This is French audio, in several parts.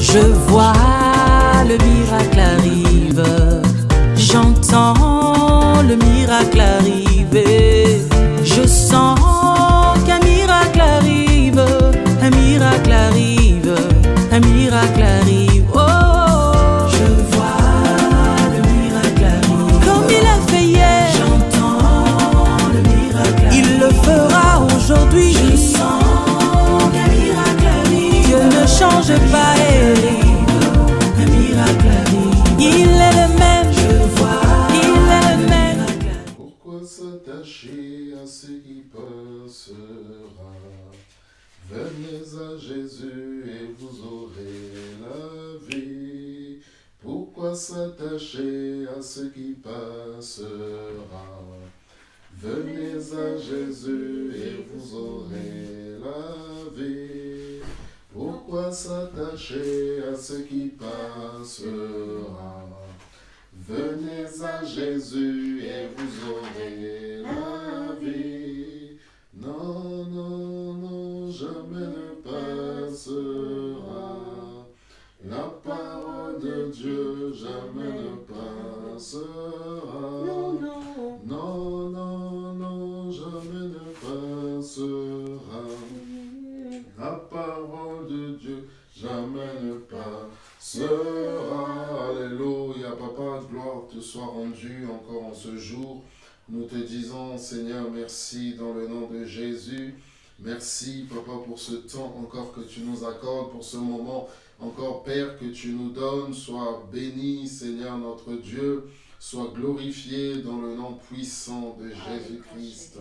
Je vois le miracle arrive, j'entends le miracle arriver, je sens qu'un miracle arrive, un miracle arrive, un miracle arrive. Oh, je vois le miracle arrive, comme il a fait hier, j'entends le miracle arrive, il le fera aujourd'hui, je sens qu'un miracle arrive, Dieu ne change pas. Il est le même, je vois, il est le même. Pourquoi s'attacher à ce qui passera? Venez à Jésus et vous aurez la vie. Pourquoi s'attacher à ce qui passera? Venez à Jésus et vous aurez la vie. Pourquoi s'attacher à ce qui passera? Venez à Jésus et vous aurez la vie. Non, non, non, jamais ne passera. La parole de Dieu jamais ne passera. Non, non, non, non, non, jamais ne passera. La parole de Dieu jamais ne passera. Alléluia, Papa, gloire te soit rendue encore en ce jour. Nous te disons, Seigneur, merci dans le nom de Jésus. Merci, Papa, pour ce temps encore que tu nous accordes, pour ce moment encore, Père, que tu nous donnes. Sois béni, Seigneur, notre Dieu. Sois glorifié dans le nom puissant de Jésus-Christ.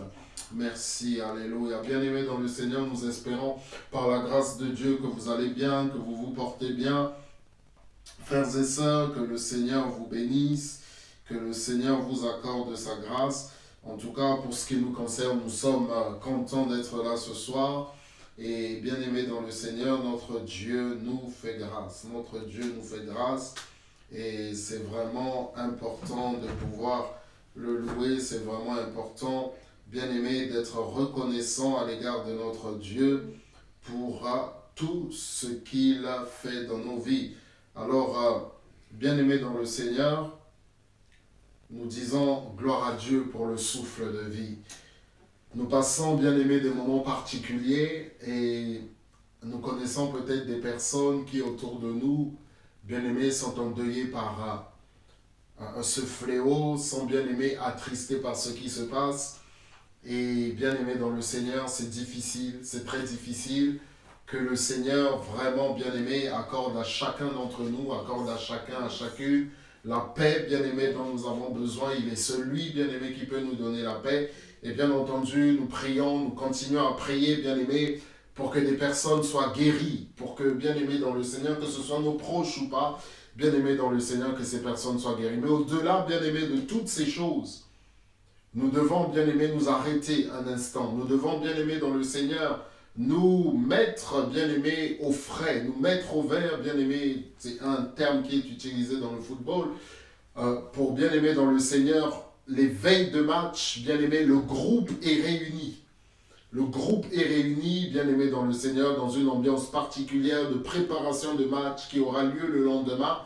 Merci, alléluia. Bien-aimés dans le Seigneur, nous espérons par la grâce de Dieu que vous allez bien, que vous vous portez bien. Frères et sœurs, que le Seigneur vous bénisse, que le Seigneur vous accorde sa grâce. En tout cas, pour ce qui nous concerne, nous sommes contents d'être là ce soir. Et bien-aimés dans le Seigneur, notre Dieu nous fait grâce. Notre Dieu nous fait grâce. Et c'est vraiment important de pouvoir le louer. C'est vraiment important, bien-aimé, d'être reconnaissant à l'égard de notre Dieu pour tout ce qu'il a fait dans nos vies. Alors, bien-aimé dans le Seigneur, nous disons gloire à Dieu pour le souffle de vie. Nous passons, bien-aimés, des moments particuliers et nous connaissons peut-être des personnes qui autour de nous, bien-aimés, sont endeuillées par ce fléau, sont, bien-aimés, attristés par ce qui se passe. Et bien-aimés dans le Seigneur, c'est difficile, c'est très difficile que le Seigneur, vraiment bien-aimé, accorde à chacun d'entre nous, accorde à chacun, à chacune, la paix, bien-aimé, dont nous avons besoin. Il est celui, bien-aimé, qui peut nous donner la paix. Et bien entendu, nous prions, nous continuons à prier, bien-aimé, pour que des personnes soient guéries, pour que, bien-aimé dans le Seigneur, que ce soit nos proches ou pas, bien-aimé dans le Seigneur, que ces personnes soient guéries. Mais au-delà, bien-aimé, de toutes ces choses, nous devons, bien-aimé, nous arrêter un instant. Nous devons, bien-aimé dans le Seigneur, nous mettre, bien-aimé, au frais, nous mettre au vert, bien-aimé, c'est un terme qui est utilisé dans le football, pour, bien-aimé dans le Seigneur, les veilles de match, bien-aimé, le groupe est réuni. Le groupe est réuni, bien-aimé dans le Seigneur, dans une ambiance particulière de préparation de match qui aura lieu le lendemain,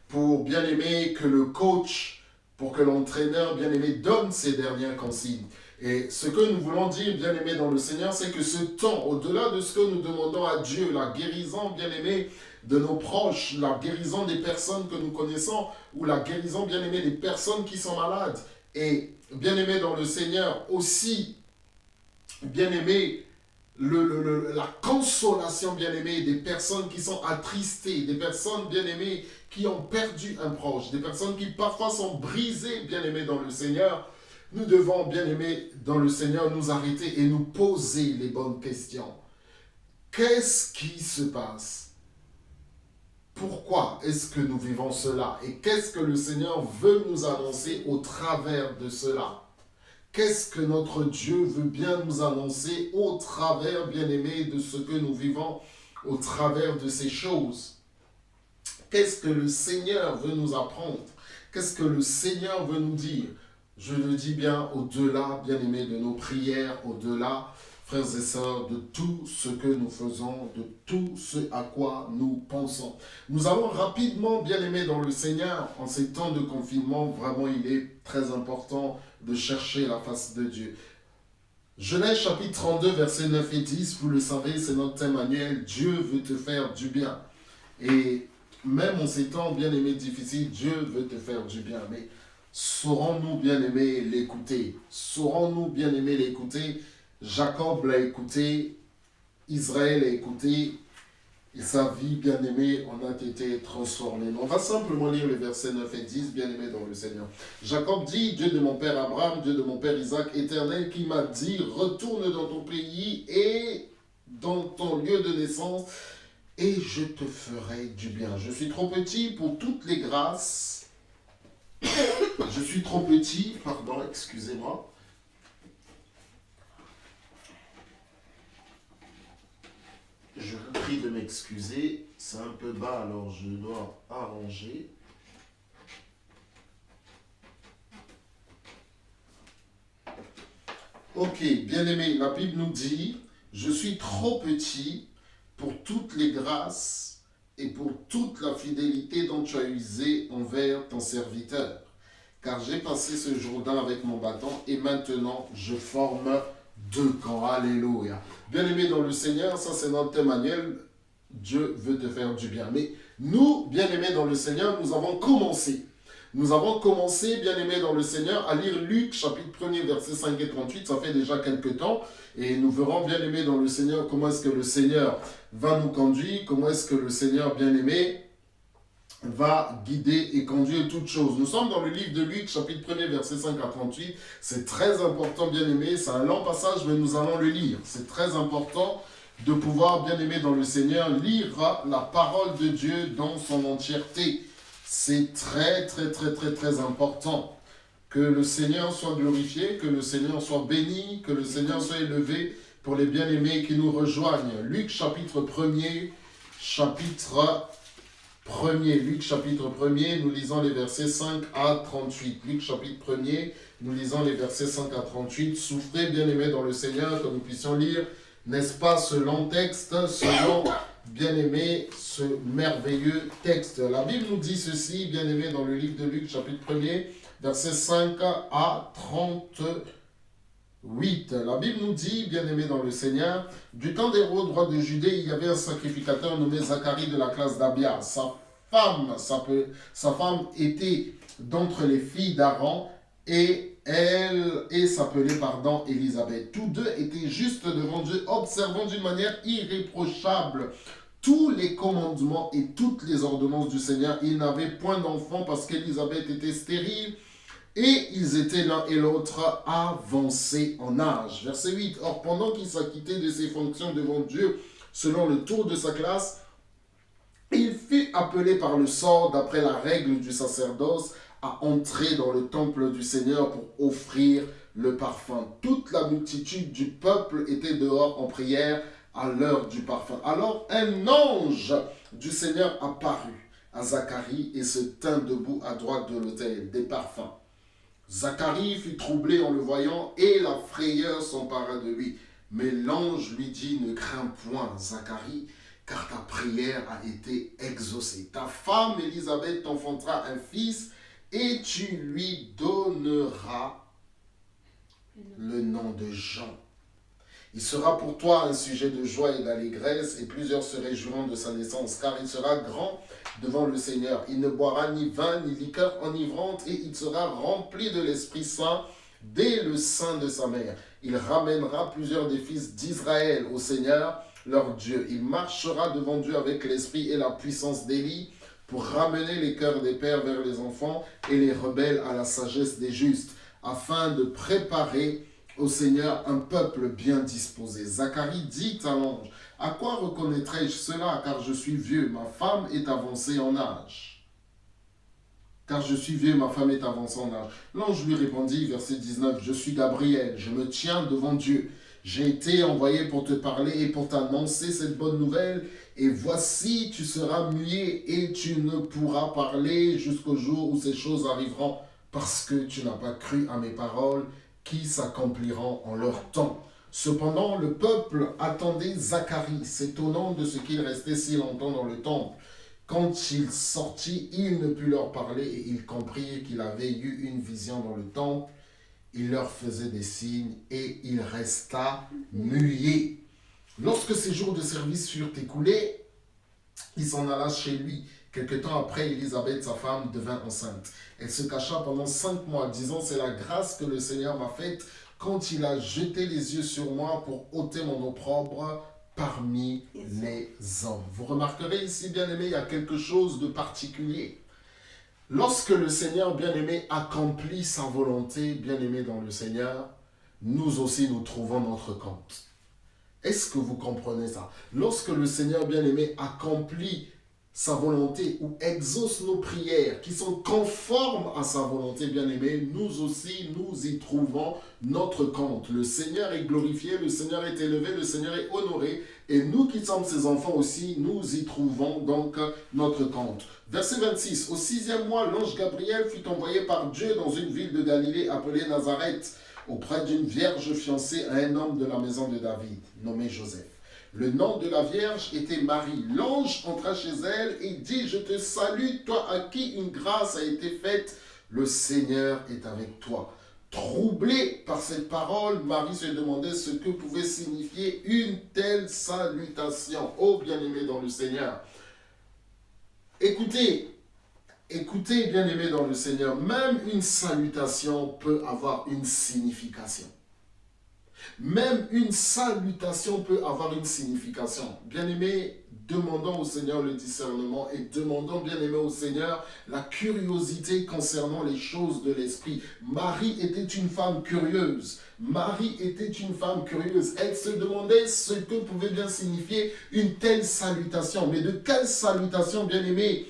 pour, bien-aimé, que le coach, pour que l'entraîneur, bien-aimé, donne ses dernières consignes. Et ce que nous voulons dire, bien-aimé dans le Seigneur, c'est que ce temps, au-delà de ce que nous demandons à Dieu, la guérison, bien-aimé, de nos proches, la guérison des personnes que nous connaissons, ou la guérison, bien-aimé, des personnes qui sont malades, et bien-aimé dans le Seigneur, aussi, bien-aimé, la consolation, bien-aimé, des personnes qui sont attristées, des personnes, bien-aimées, qui ont perdu un proche, des personnes qui parfois sont brisées, bien-aimées dans le Seigneur. Nous devons, bien-aimés dans le Seigneur, nous arrêter et nous poser les bonnes questions. Qu'est-ce qui se passe? Pourquoi est-ce que nous vivons cela? Et qu'est-ce que le Seigneur veut nous annoncer au travers de cela? Qu'est-ce que notre Dieu veut bien nous annoncer au travers, bien-aimés, de ce que nous vivons, au travers de ces choses? Qu'est-ce que le Seigneur veut nous apprendre? Qu'est-ce que le Seigneur veut nous dire? Je le dis bien au-delà, bien-aimés, de nos prières, au-delà, frères et sœurs, de tout ce que nous faisons, de tout ce à quoi nous pensons. Nous allons rapidement, bien aimés dans le Seigneur, en ces temps de confinement, vraiment il est très important de chercher la face de Dieu. Genèse chapitre 32, versets 9 et 10, vous le savez, c'est notre thème annuel, Dieu veut te faire du bien. Et même en ces temps, bien aimés, difficiles, Dieu veut te faire du bien. Mais saurons-nous, bien aimés, l'écouter? Saurons-nous, bien aimés, l'écouter? Jacob l'a écouté, Israël a écouté, et sa vie, bien aimée, en a été transformée. On va simplement lire les versets 9 et 10, bien aimés dans le Seigneur. Jacob dit, Dieu de mon père Abraham, Dieu de mon père Isaac, Éternel, qui m'a dit, retourne dans ton pays et dans ton lieu de naissance, et je te ferai du bien. Je suis trop petit pour toutes les grâces. Je suis trop petit, pardon, excusez-moi. Je vous prie de m'excuser, c'est un peu bas, alors je dois arranger. Ok, bien aimé, la Bible nous dit, je suis trop petit pour toutes les grâces et pour toute la fidélité dont tu as usé envers ton serviteur. Car j'ai passé ce Jourdain avec mon bâton et maintenant je forme deux camps. Alléluia. Bien aimé dans le Seigneur, ça c'est notre thème annuel. Dieu veut te faire du bien. Mais nous, bien aimés dans le Seigneur, nous avons commencé. Nous avons commencé, bien aimés dans le Seigneur, à lire Luc, chapitre 1er, versets 5 et 38. Ça fait déjà quelques temps. Et nous verrons, bien aimés dans le Seigneur, comment est-ce que le Seigneur va nous conduire, comment est-ce que le Seigneur, bien aimé, va guider et conduire toutes choses. Nous sommes dans le livre de Luc, chapitre 1er, verset 5 à 38. C'est très important, bien aimé. C'est un long passage, mais nous allons le lire. C'est très important de pouvoir, bien aimé dans le Seigneur, lire la parole de Dieu dans son entièreté. C'est très, très, très, très, très important. Que le Seigneur soit glorifié, que le Seigneur soit béni, que le Seigneur soit élevé pour les bien-aimés qui nous rejoignent. Luc, chapitre 1er, Luc chapitre 1er, nous lisons les versets 5 à 38. Luc chapitre 1er, nous lisons les versets 5 à 38. Souffrez, bien-aimés dans le Seigneur, que nous puissions lire, n'est-ce pas, ce long texte, selon, bien-aimés, ce merveilleux texte. La Bible nous dit ceci, bien-aimés, dans le livre de Luc chapitre 1er, versets 5 à 38. La Bible nous dit, bien-aimés dans le Seigneur, du temps d'Hérode, roi de Judée, il y avait un sacrificateur nommé Zacharie de la classe d'Abia. Sa femme était d'entre les filles d'Aaron et elle s'appelait, Élisabeth. Tous deux étaient justes devant Dieu, observant d'une manière irréprochable tous les commandements et toutes les ordonnances du Seigneur. Ils n'avaient point d'enfant parce qu'Élisabeth était stérile. Et ils étaient l'un et l'autre avancés en âge. Verset 8. Or, pendant qu'il s'acquittait de ses fonctions devant Dieu, selon le tour de sa classe, il fut appelé par le sort, d'après la règle du sacerdoce, à entrer dans le temple du Seigneur pour offrir le parfum. Toute la multitude du peuple était dehors en prière à l'heure du parfum. Alors, un ange du Seigneur apparut à Zacharie et se tint debout à droite de l'autel des parfums. Zacharie fut troublé en le voyant et la frayeur s'empara de lui. Mais l'ange lui dit, ne crains point, Zacharie, car ta prière a été exaucée. Ta femme Élisabeth t'enfantera un fils et tu lui donneras le nom de Jean. Il sera pour toi un sujet de joie et d'allégresse, et plusieurs se réjouiront de sa naissance, car il sera grand devant le Seigneur. Il ne boira ni vin, ni liqueur enivrante, et il sera rempli de l'Esprit Saint dès le sein de sa mère. Il ramènera plusieurs des fils d'Israël au Seigneur, leur Dieu. Il marchera devant Dieu avec l'esprit et la puissance d'Élie, pour ramener les cœurs des pères vers les enfants, et les rebelles à la sagesse des justes, afin de préparer au Seigneur un peuple bien disposé. Zacharie dit à l'ange, « À quoi reconnaîtrai-je cela, car je suis vieux, ma femme est avancée en âge. » Car je suis vieux, ma femme est avancée en âge. L'ange lui répondit, verset 19, « Je suis Gabriel, je me tiens devant Dieu. J'ai été envoyé pour te parler et pour t'annoncer cette bonne nouvelle. Et voici, tu seras muet et tu ne pourras parler jusqu'au jour où ces choses arriveront, parce que tu n'as pas cru à mes paroles, qui s'accompliront en leur temps. Cependant, le peuple attendait Zacharie, s'étonnant de ce qu'il restait si longtemps dans le temple. Quand il sortit, il ne put leur parler et ils comprirent qu'il avait eu une vision dans le temple. Il leur faisait des signes et il resta muet. Lorsque ces jours de service furent écoulés, il s'en alla chez lui. Quelque temps après, Élisabeth, sa femme, devint enceinte. Elle se cacha pendant 5 mois, disant, c'est la grâce que le Seigneur m'a faite quand il a jeté les yeux sur moi pour ôter mon opprobre parmi les hommes. Vous remarquerez ici, bien-aimé, il y a quelque chose de particulier. Lorsque le Seigneur, bien-aimé, accomplit sa volonté, bien-aimé dans le Seigneur, nous aussi nous trouvons notre compte. Est-ce que vous comprenez ça? Lorsque le Seigneur, bien-aimé, accomplit sa volonté ou exauce nos prières qui sont conformes à sa volonté, bien-aimé, nous aussi, nous y trouvons notre compte. Le Seigneur est glorifié, le Seigneur est élevé, le Seigneur est honoré et nous qui sommes ses enfants aussi, nous y trouvons donc notre compte. Verset 26. Au 6e mois, l'ange Gabriel fut envoyé par Dieu dans une ville de Galilée appelée Nazareth, auprès d'une vierge fiancée à un homme de la maison de David, nommé Joseph. Le nom de la vierge était Marie. L'ange entra chez elle et dit, je te salue, toi à qui une grâce a été faite, le Seigneur est avec toi. Troublée par cette parole, Marie se demandait ce que pouvait signifier une telle salutation. Oh bien-aimé dans le Seigneur. Écoutez, bien-aimé dans le Seigneur, même une salutation peut avoir une signification. Même une salutation peut avoir une signification. Bien-aimé, demandons au Seigneur le discernement et demandons, bien-aimé, au Seigneur la curiosité concernant les choses de l'esprit. Marie était une femme curieuse. Marie était une femme curieuse. Elle se demandait ce que pouvait bien signifier une telle salutation. Mais de quelle salutation, bien-aimé,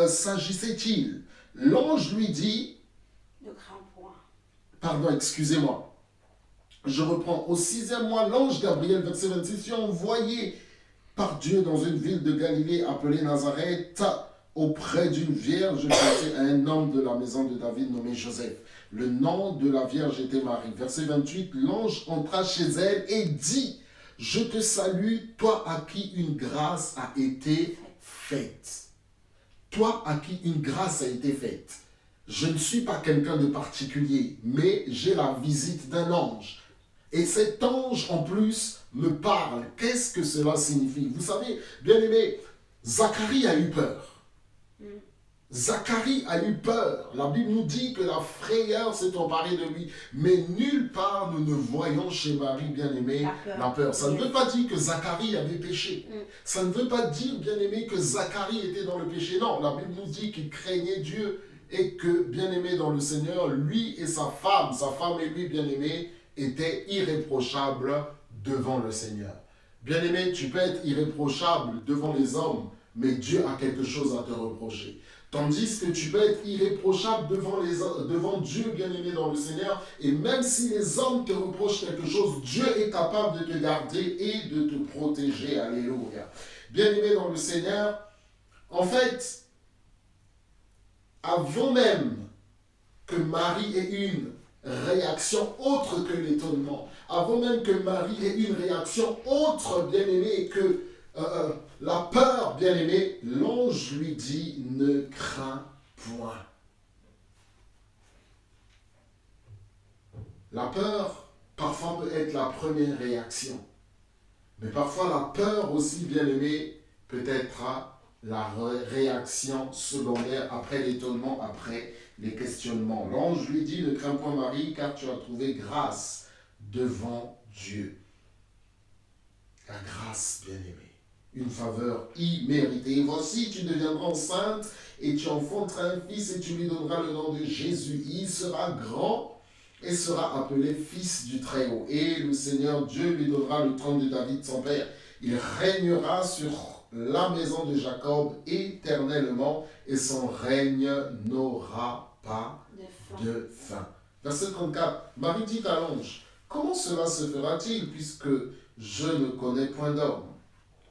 s'agissait-il? L'ange lui dit... Ne crains point. Pardon, excusez-moi. Je reprends. Au 6e mois, l'ange Gabriel, verset 26, fut envoyé par Dieu dans une ville de Galilée appelée Nazareth, auprès d'une vierge fiancée à un homme de la maison de David nommé Joseph. Le nom de la vierge était Marie. Verset 28, l'ange entra chez elle et dit, je te salue, toi à qui une grâce a été faite. Toi à qui une grâce a été faite. Je ne suis pas quelqu'un de particulier, mais j'ai la visite d'un ange. Et cet ange, en plus, me parle. Qu'est-ce que cela signifie? Vous savez, bien-aimé, Zacharie a eu peur. Zacharie a eu peur. La Bible nous dit que la frayeur s'est emparée de lui. Mais nulle part nous ne voyons chez Marie, bien-aimé, la peur. Ça ne veut pas dire que Zacharie avait péché. Ça ne veut pas dire, bien-aimé, que Zacharie était dans le péché. Non, la Bible nous dit qu'il craignait Dieu et que, bien-aimé dans le Seigneur, lui et sa femme et lui, bien-aimé, étaient irréprochables devant le Seigneur. Bien-aimé, tu peux être irréprochable devant les hommes, mais Dieu a quelque chose à te reprocher. Tandis que tu peux être irréprochable devant Dieu, bien-aimé dans le Seigneur, et même si les hommes te reprochent quelque chose, Dieu est capable de te garder et de te protéger. Alléluia. Bien-aimé dans le Seigneur, en fait, avant même que Marie ait une réaction autre que l'étonnement, avant même que Marie ait une réaction autre, bien-aimé, que la peur, bien-aimé, l'ange lui dit, ne crains point. La peur, parfois, peut être la première réaction. Mais parfois, la peur aussi, bien-aimé, peut être la réaction secondaire après l'étonnement, après les questionnements. L'ange lui dit, ne crains point Marie, car tu as trouvé grâce devant Dieu. La grâce, bien-aimé. Une faveur imméritée. Voici, tu deviendras enceinte et tu enfanteras un fils et tu lui donneras le nom de Jésus. Il sera grand et sera appelé fils du Très-Haut. Et le Seigneur Dieu lui donnera le trône de David, son père. Il régnera sur la maison de Jacob éternellement et son règne n'aura pas de fin. Verset 34. Marie dit à l'ange, comment cela se fera-t-il puisque je ne connais point d'homme?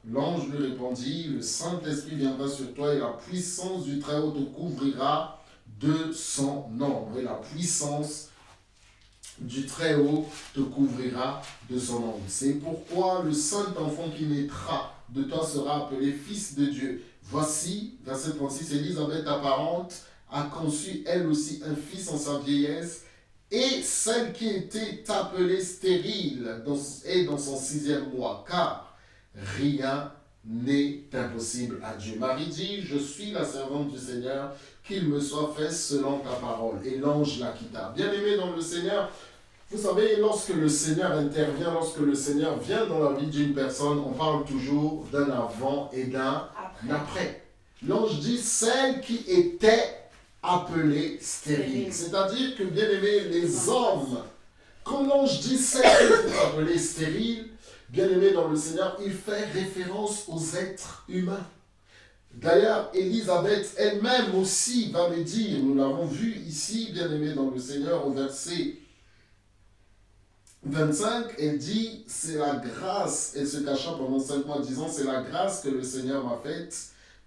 L'ange lui répondit, le Saint-Esprit viendra sur toi et la puissance du Très-Haut te couvrira de son ombre. Et la puissance du Très-Haut te couvrira de son ombre. C'est pourquoi le seul enfant qui naîtra de toi sera appelé fils de Dieu. Voici, verset 36, Élisabeth, ta parente, a conçu elle aussi un fils en sa vieillesse, et celle qui était appelée stérile est dans son 6e mois, car rien n'est impossible à Dieu. Marie dit, je suis la servante du Seigneur, qu'il me soit fait selon ta parole. Et l'ange la quitta. Bien-aimé dans le Seigneur, vous savez, lorsque le Seigneur intervient, lorsque le Seigneur vient dans la vie d'une personne, on parle toujours d'un avant et d'un après. L'ange dit, celle qui était appelée stérile. C'est-à-dire que, bien-aimé, les hommes, quand l'ange dit celle qui était appelée stérile, bien-aimé dans le Seigneur, il fait référence aux êtres humains. D'ailleurs, Élisabeth elle-même aussi va le dire, nous l'avons vu ici, bien-aimé dans le Seigneur, au verset 25, elle dit, c'est la grâce, elle se cacha pendant 5 mois, disant, c'est la grâce que le Seigneur m'a faite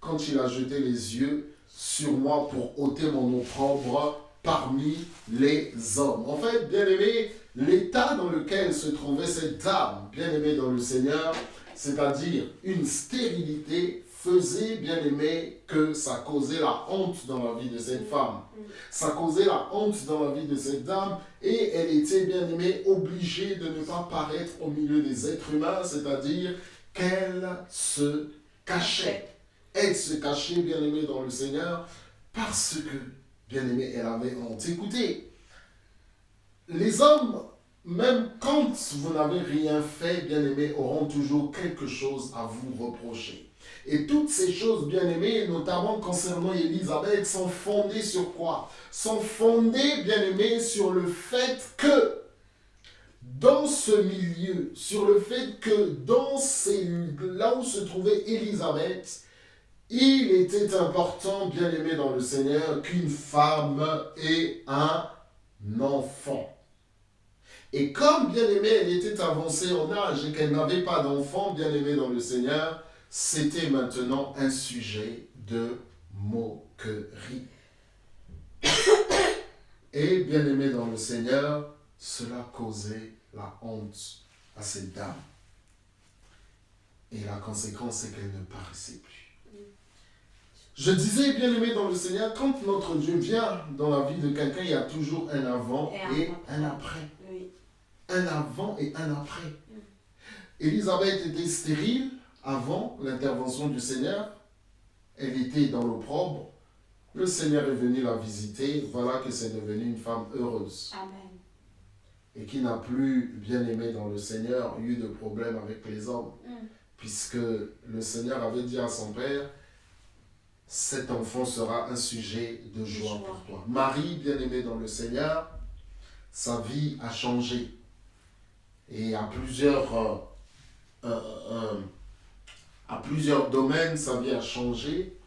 quand il a jeté les yeux sur moi pour ôter mon opprobre parmi les hommes. En fait, bien-aimé, l'état dans lequel se trouvait cette dame, bien-aimée dans le Seigneur, c'est-à-dire une stérilité, faisait, bien-aimé, que ça causait la honte dans la vie de cette femme. Ça causait la honte dans la vie de cette dame et elle était, bien-aimée, obligée de ne pas paraître au milieu des êtres humains, c'est-à-dire qu'elle se cachait. Elle se cachait, bien-aimée dans le Seigneur, parce que, bien-aimée, elle avait honte. Écoutez, les hommes, même quand vous n'avez rien fait, bien-aimés, auront toujours quelque chose à vous reprocher. Et toutes ces choses, bien-aimées, notamment concernant Élisabeth, sont fondées sur quoi? Sont fondées, bien-aimées, sur le fait que dans ce milieu, sur le fait que là où se trouvait Élisabeth, il était important, bien-aimé dans le Seigneur, qu'une femme ait un enfant. Et comme, bien-aimé, elle était avancée en âge et qu'elle n'avait pas d'enfant, bien-aimé dans le Seigneur, c'était maintenant un sujet de moquerie. Et, bien-aimé dans le Seigneur, cela causait la honte à cette dame. Et la conséquence, c'est qu'elle ne paraissait plus. Je disais, bien-aimé dans le Seigneur, quand notre Dieu vient dans la vie de quelqu'un, il y a toujours un avant et un après. Oui. Un avant et un après. Élisabeth était stérile avant l'intervention du Seigneur. Elle était dans l'opprobre. Le Seigneur est venu la visiter. Voilà que c'est devenu une femme heureuse. Amen. Et qui n'a plus, bien-aimé dans le Seigneur, eu de problème avec les hommes. Puisque le Seigneur avait dit à son père, cet enfant sera un sujet de joie pour toi. Marie, bien-aimée dans le Seigneur, sa vie a changé. Et à plusieurs domaines, sa vie a changé.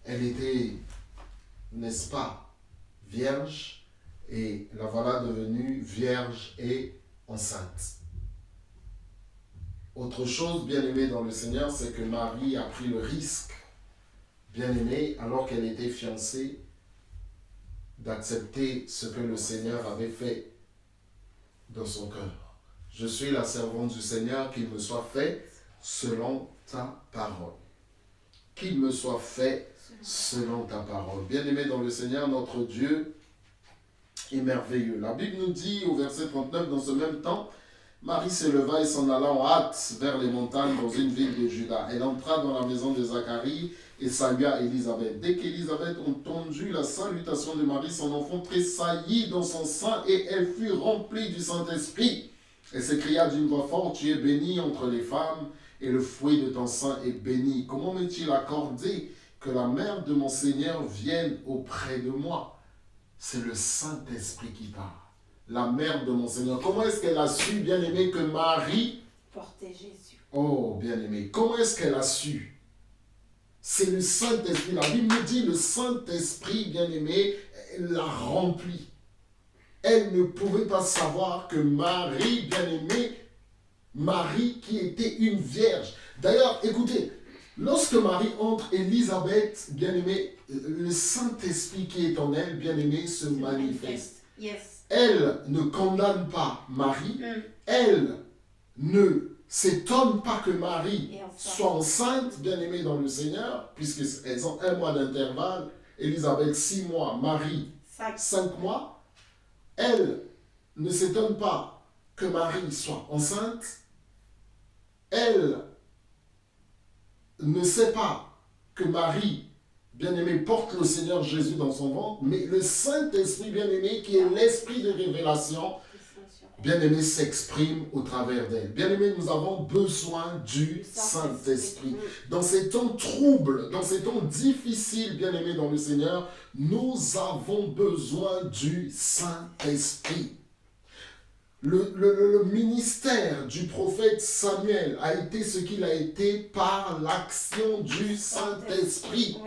Elle était, n'est-ce pas, vierge, et la voilà devenue vierge et enceinte. Autre chose, bien-aimée dans le Seigneur, c'est que Marie a pris le risque, bien-aimée, alors qu'elle était fiancée, d'accepter ce que le Seigneur avait fait dans son cœur. Je suis la servante du Seigneur, qu'il me soit fait selon ta parole. Qu'il me soit fait selon ta parole. Bien-aimé dans le Seigneur, notre Dieu est merveilleux. La Bible nous dit au verset 39, dans ce même temps, Marie se leva et s'en alla en hâte vers les montagnes dans une ville de Juda. Elle entra dans la maison de Zacharie et salua Élisabeth. Dès qu'Élisabeth entendit la salutation de Marie, son enfant tressaillit dans son sein et elle fut remplie du Saint-Esprit. Elle s'écria d'une voix forte, tu es bénie entre les femmes et le fruit de ton sein est béni. Comment m'est-il accordé que la mère de mon Seigneur vienne auprès de moi? C'est le Saint-Esprit qui parle. La mère de mon Seigneur. Comment est-ce qu'elle a su, bien-aimé, que Marie portait Jésus? Oh, bien-aimé, comment est-ce qu'elle a su? C'est le Saint-Esprit. La Bible nous dit, le Saint-Esprit, bien-aimé, l'a rempli. Elle ne pouvait pas savoir que Marie, bien-aimée, Marie qui était une vierge. D'ailleurs, écoutez, lorsque Marie entre, Élisabeth, bien-aimée, le Saint-Esprit qui est en elle, bien-aimée, se manifeste. Yes. elle ne condamne pas Marie, elle ne s'étonne pas que Marie soit enceinte, bien-aimée dans le Seigneur, puisqu'elles ont 1 mois d'intervalle, Élisabeth 6 mois, Marie 5 mois. Elle ne s'étonne pas que Marie soit enceinte. Elle ne sait pas que Marie, bien-aimée, porte le Seigneur Jésus dans son ventre, mais le Saint-Esprit, bien-aimé, qui est l'esprit de révélation, bien-aimé, s'exprime au travers d'elle. Bien-aimé, nous avons besoin du Saint-Esprit. Dans ces temps troubles, dans ces temps difficiles, bien-aimé dans le Seigneur, nous avons besoin du Saint-Esprit. Le ministère du prophète Samuel a été ce qu'il a été par l'action du Saint-Esprit.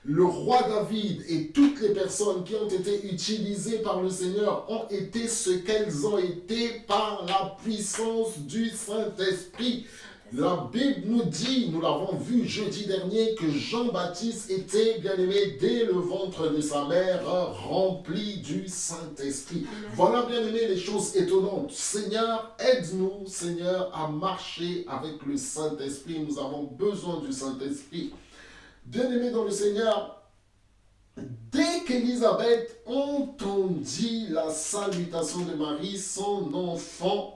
Le roi David et toutes les personnes qui ont été utilisées par le Seigneur ont été ce qu'elles ont été par la puissance du Saint-Esprit. La Bible nous dit, nous l'avons vu jeudi dernier, que Jean-Baptiste était, bien-aimé, dès le ventre de sa mère, rempli du Saint-Esprit. Voilà, bien-aimé, les choses étonnantes. Seigneur, aide-nous, Seigneur, à marcher avec le Saint-Esprit. Nous avons besoin du Saint-Esprit. Bien-aimé dans le Seigneur, dès qu'Élisabeth entendit la salutation de Marie, son enfant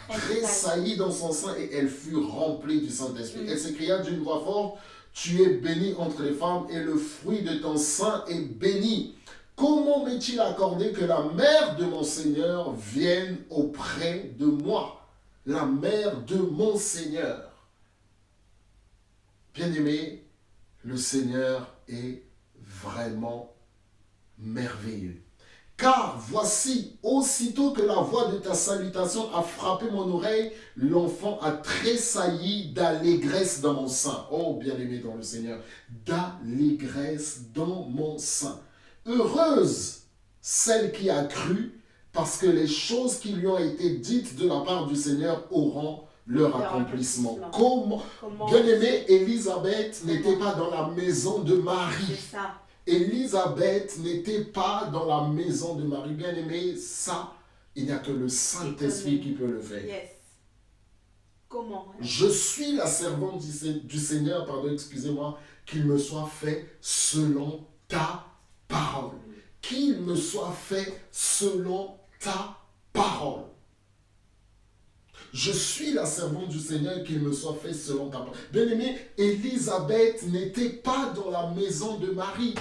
tressaillit dans son sein et elle fut remplie du Saint-Esprit. Elle s'écria d'une voix forte, « Tu es bénie entre les femmes et le fruit de ton sein est béni. Comment m'est-il accordé que la mère de mon Seigneur vienne auprès de moi? » La mère de mon Seigneur. Bien-aimé, le Seigneur est vraiment merveilleux. Car voici, aussitôt que la voix de ta salutation a frappé mon oreille, l'enfant a tressailli d'allégresse dans mon sein. Oh, bien-aimé dans le Seigneur, d'allégresse dans mon sein. Heureuse celle qui a cru, parce que les choses qui lui ont été dites de la part du Seigneur auront leur accomplissement. Comment bien-aimé, Élisabeth n'était pas dans la maison de Marie. C'est ça. Élisabeth n'était pas dans la maison de Marie. Bien-aimé, ça, il n'y a que le Saint-Esprit qui peut le faire. Yes. Comment? Je suis la servante du Seigneur, pardon, excusez-moi, qu'il me soit fait selon ta parole. Qu'il me soit fait selon ta parole. Je suis la servante du Seigneur, qu'il me soit fait selon ta parole. Bien-aimé, Élisabeth n'était pas dans la maison de Marie.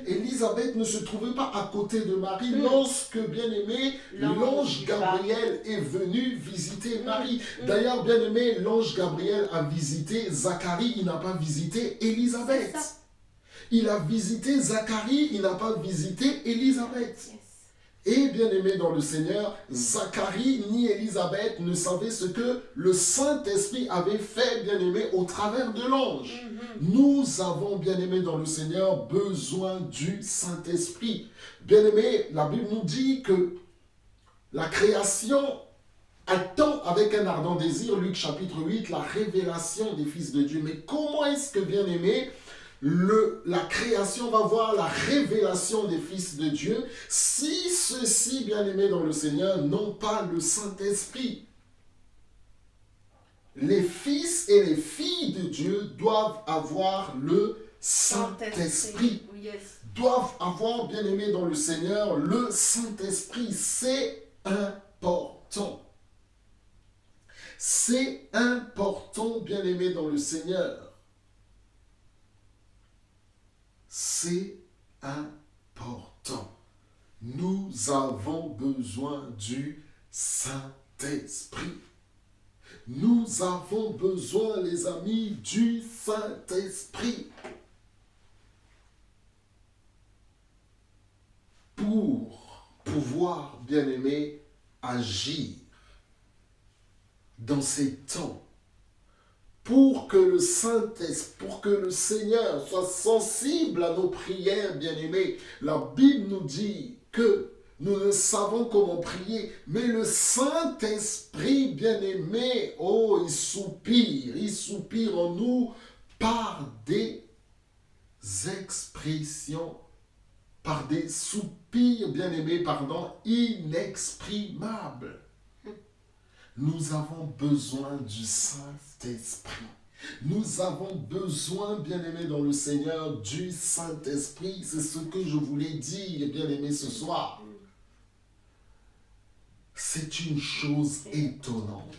Élisabeth ne se trouvait pas à côté de Marie lorsque, bien-aimé, l'ange Gabriel est venu visiter Marie. D'ailleurs, bien-aimé, l'ange Gabriel a visité Zacharie, il n'a pas visité Élisabeth. Il a visité Zacharie, il n'a pas visité Élisabeth. Et bien-aimé dans le Seigneur, Zacharie ni Élisabeth ne savaient ce que le Saint-Esprit avait fait, bien-aimé, au travers de l'ange. Nous avons, bien-aimé dans le Seigneur, besoin du Saint-Esprit. Bien-aimé, la Bible nous dit que la création attend avec un ardent désir, Luc chapitre 8, la révélation des fils de Dieu. Mais comment est-ce que, bien-aimé, la création va voir la révélation des fils de Dieu si ceux-ci, bien-aimés dans le Seigneur, n'ont pas le Saint-Esprit? Les fils et les filles de Dieu doivent avoir le Saint-Esprit. Doivent avoir, bien-aimés dans le Seigneur, le Saint-Esprit. C'est important. C'est important, bien-aimés dans le Seigneur. C'est important. Nous avons besoin du Saint-Esprit. Nous avons besoin, les amis, du Saint-Esprit. Pour pouvoir, bien-aimé, agir dans ces temps. Pour que le Saint-Esprit, pour que le Seigneur soit sensible à nos prières, bien-aimés. La Bible nous dit que nous ne savons comment prier, mais le Saint-Esprit, bien-aimé, oh, il soupire en nous par des expressions par des soupirs, bien-aimés, inexprimables. Nous avons besoin du Saint-Esprit. Nous avons besoin, bien-aimés dans le Seigneur, du Saint-Esprit. C'est ce que je voulais dire, bien-aimés, ce soir. C'est une chose étonnante.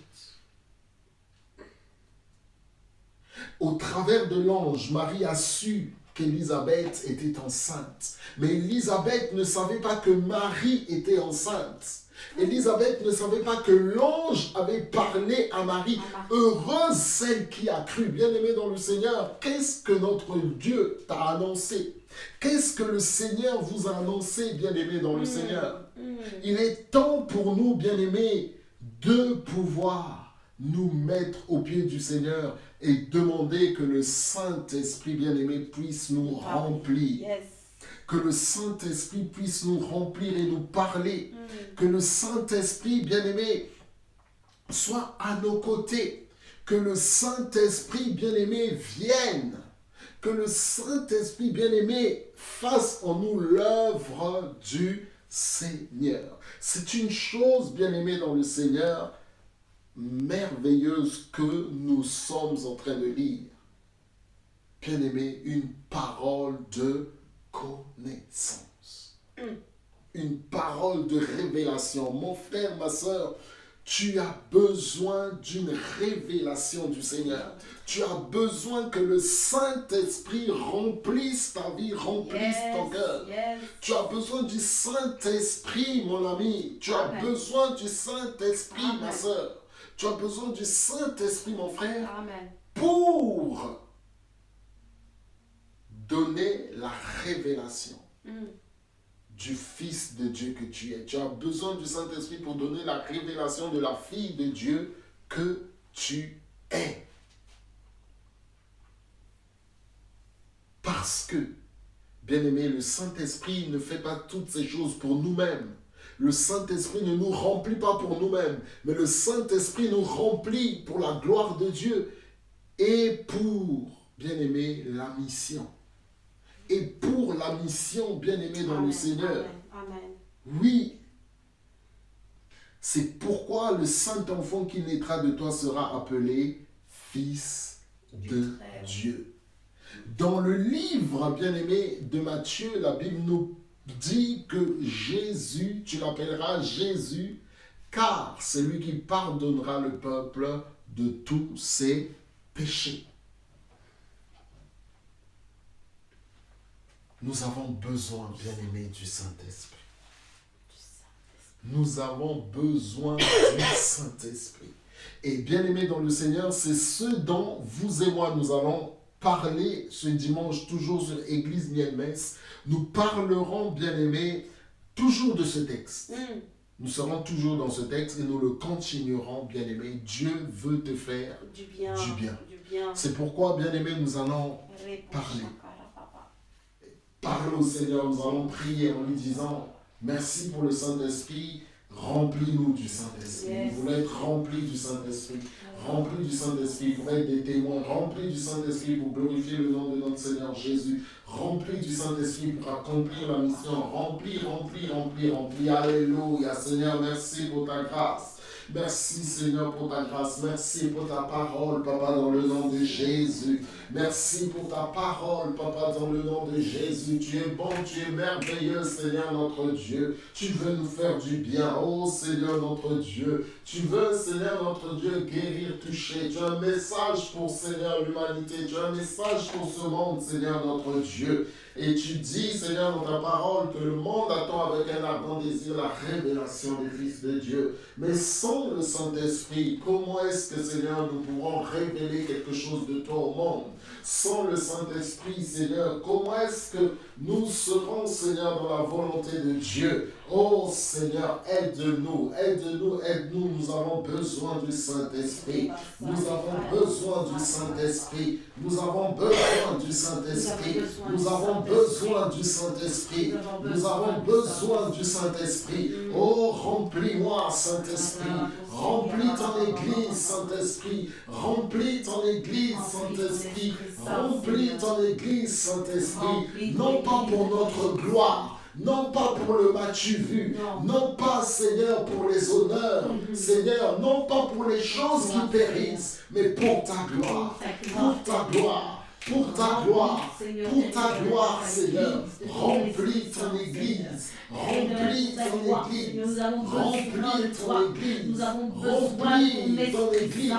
Au travers de l'ange, Marie a su qu'Élisabeth était enceinte. Mais Élisabeth ne savait pas que Marie était enceinte. Élisabeth ne savait pas que l'ange avait parlé à Marie. Heureuse celle qui a cru. Bien-aimée dans le Seigneur, qu'est-ce que notre Dieu t'a annoncé? Qu'est-ce que le Seigneur vous a annoncé, bien-aimés dans le Seigneur? Il est temps pour nous, bien-aimés, de pouvoir nous mettre aux pieds du Seigneur et demander que le Saint-Esprit, bien-aimé, puisse nous remplir. Yes. Que le Saint-Esprit puisse nous remplir et nous parler. Que le Saint-Esprit, bien-aimé, soit à nos côtés. Que le Saint-Esprit, bien-aimé, vienne. Que le Saint-Esprit, bien-aimé, fasse en nous l'œuvre du Seigneur. C'est une chose, bien-aimé dans le Seigneur, merveilleuse que nous sommes en train de lire. Bien-aimé, une parole de connaissance. Une parole de révélation. Mon frère, ma soeur, tu as besoin d'une révélation du Seigneur. Tu as besoin que le Saint-Esprit remplisse ta vie, remplisse ton cœur. Tu as besoin du Saint-Esprit, mon ami. Tu as besoin du Saint-Esprit, ma soeur. Tu as besoin du Saint-Esprit, mon frère, pour donner la révélation du Fils de Dieu que tu es. Tu as besoin du Saint-Esprit pour donner la révélation de la fille de Dieu que tu es. Parce que, bien-aimé, le Saint-Esprit ne fait pas toutes ces choses pour nous-mêmes. Le Saint-Esprit ne nous remplit pas pour nous-mêmes, mais le Saint-Esprit nous remplit pour la gloire de Dieu et pour, bien-aimé, la mission. Et pour la mission, bien-aimé dans le Seigneur. Amen. Oui. C'est pourquoi le Saint-Enfant qui naîtra de toi sera appelé Fils de Dieu. Dans le livre, bien-aimé, de Matthieu, la Bible nous dit que Jésus, tu l'appelleras Jésus, car c'est lui qui pardonnera le peuple de tous ses péchés. Nous avons besoin, bien-aimé, du Saint-Esprit. Nous avons besoin du Saint-Esprit. Et bien-aimé dans le Seigneur, c'est ce dont vous et moi, nous allons parler ce dimanche, toujours sur Église Miel-Messe. Nous parlerons, bien-aimé, toujours de ce texte. Nous serons toujours dans ce texte et nous le continuerons, bien-aimé. Dieu veut te faire du bien. C'est pourquoi, bien-aimé, nous allons parler. Parle au Seigneur, nous allons prier en lui disant merci pour le Saint-Esprit, remplis-nous du Saint-Esprit. Nous voulons être remplis du Saint-Esprit, remplis du Saint-Esprit pour être des témoins, remplis du Saint-Esprit pour glorifier le nom de notre Seigneur Jésus, remplis du Saint-Esprit pour accomplir la mission, remplis. Alléluia. Seigneur, merci pour ta grâce. Merci Seigneur pour ta grâce, merci pour ta parole, Papa, dans le nom de Jésus. Merci pour ta parole, Papa, dans le nom de Jésus. Tu es bon, tu es merveilleux, Seigneur notre Dieu. Tu veux nous faire du bien, oh Seigneur notre Dieu. Tu veux, Seigneur notre Dieu, guérir, toucher. Tu as un message pour, Seigneur, l'humanité. Tu as un message pour ce monde, Seigneur notre Dieu. Et tu dis, Seigneur, dans ta parole, que le monde attend avec un ardent désir la révélation du Fils de Dieu. Mais sans le Saint-Esprit, comment est-ce que, Seigneur, nous pourrons révéler quelque chose de toi au monde? Sans le Saint-Esprit, Seigneur, comment est-ce que nous serons, Seigneur, dans la volonté de Dieu? Oh Seigneur, aide-nous. Nous avons besoin du Saint-Esprit. Nous avons besoin du Saint-Esprit. Nous avons besoin du Saint-Esprit. Nous avons besoin du Saint-Esprit. Nous avons besoin du Saint-Esprit. Oh, remplis-moi, Saint-Esprit. Remplis ton Église, Saint-Esprit. Remplis ton Église, Saint-Esprit. Remplis ton Église, Saint-Esprit. Non pas pour notre gloire, non pas pour le match vu, non pas, Seigneur, pour les honneurs, Seigneur, non pas pour les choses qui périssent, mais pour ta gloire, pour ta gloire. Pour ta gloire, Seigneur, remplis ton Église, remplis ton Église, remplis ton Église, remplis ton Église,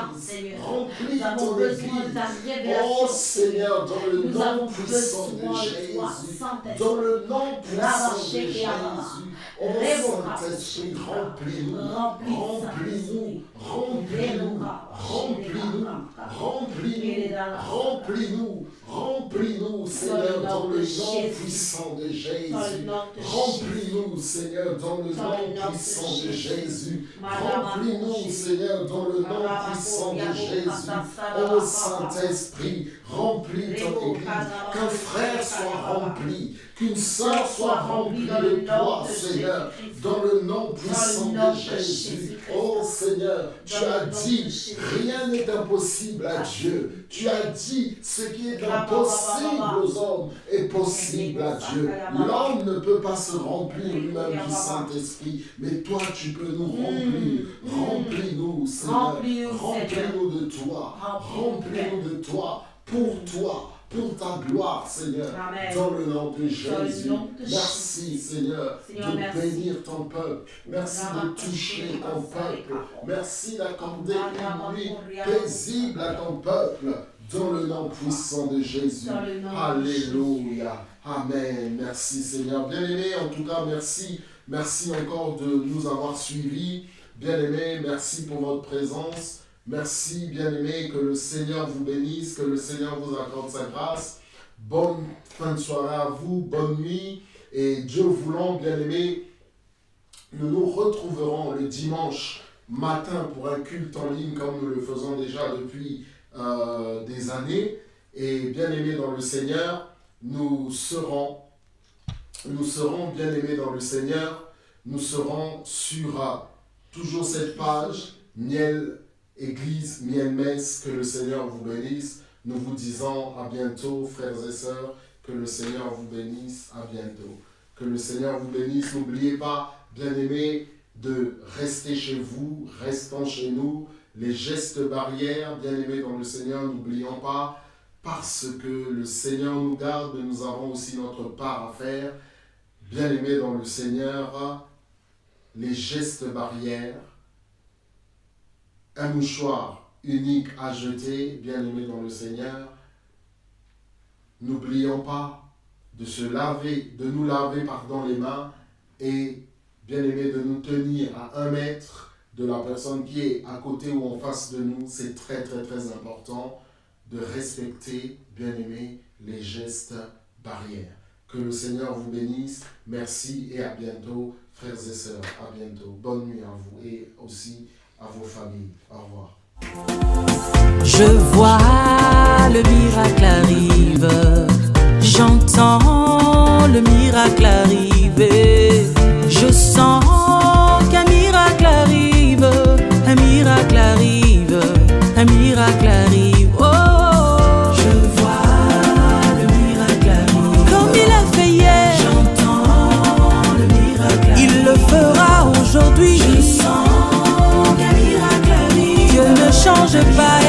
remplis ton Église. Oh Seigneur, dans le nom puissant de Jésus, dans le nom puissant de Jésus, oh Saint-Esprit, remplis-nous, remplis-nous, remplis-nous, remplis-nous, remplis-nous, remplis-nous. Remplis-nous, Seigneur, dans le nom puissant de Jésus. Remplis-nous, Seigneur, dans le nom puissant de Jésus. Remplis-nous, Seigneur, dans le nom puissant de Jésus. Oh Saint-Esprit, remplis ton Église. Qu'un frère soit rempli, qu'une sœur soit remplie de toi, Seigneur, dans le nom puissant de Jésus. Oh Seigneur, tu as dit, rien n'est impossible à Dieu. Tu as dit, ce qui est impossible aux hommes est possible à Dieu. L'homme ne peut pas se remplir lui-même du Saint-Esprit, mais toi, tu peux nous remplir. Remplis-nous, Seigneur. Remplis-nous de toi. Remplis-nous de toi, pour ta gloire, Seigneur, dans le nom de Jésus. Merci, Seigneur, de bénir ton peuple. Merci de toucher ton peuple. Merci d'accorder une nuit paisible à ton peuple, dans le nom puissant de Jésus. Alléluia. Amen. Merci, Seigneur. Bien-aimés, en tout cas, merci. Merci encore de nous avoir suivis. Bien-aimés, merci pour votre présence. Merci, bien-aimés, que le Seigneur vous bénisse, que le Seigneur vous accorde sa grâce. Bonne fin de soirée à vous, bonne nuit. Et Dieu voulant, bien-aimés, nous nous retrouverons le dimanche matin pour un culte en ligne comme nous le faisons déjà depuis des années. Et bien-aimés dans le Seigneur, nous serons bien-aimés dans le Seigneur, nous serons sur toujours cette page, Miel Église, Miel Messe, que le Seigneur vous bénisse. Nous vous disons à bientôt, frères et sœurs, que le Seigneur vous bénisse, à bientôt. Que le Seigneur vous bénisse. N'oubliez pas, bien-aimés, de rester chez vous, restons chez nous. Les gestes barrières, bien-aimés dans le Seigneur, n'oublions pas, parce que le Seigneur nous garde, nous avons aussi notre part à faire. Bien-aimés dans le Seigneur, les gestes barrières, un mouchoir unique à jeter, bien-aimés dans le Seigneur. N'oublions pas de nous laver les mains et, bien-aimés, de nous tenir à 1 mètre de la personne qui est à côté ou en face de nous. C'est très, très, très important de respecter, bien-aimés, les gestes barrières. Que le Seigneur vous bénisse. Merci et à bientôt, frères et sœurs. À bientôt. Bonne nuit à vous et aussi à vos familles. Au revoir. Je vois le miracle arrive, j'entends le miracle arriver, je sens qu'un miracle arrive, un miracle arrive, un miracle arrive. Oh, je vois le miracle arrive, comme il a fait hier, j'entends le miracle arrive, il le fera aujourd'hui, je sens qu'un miracle arrive, Dieu ne change pas.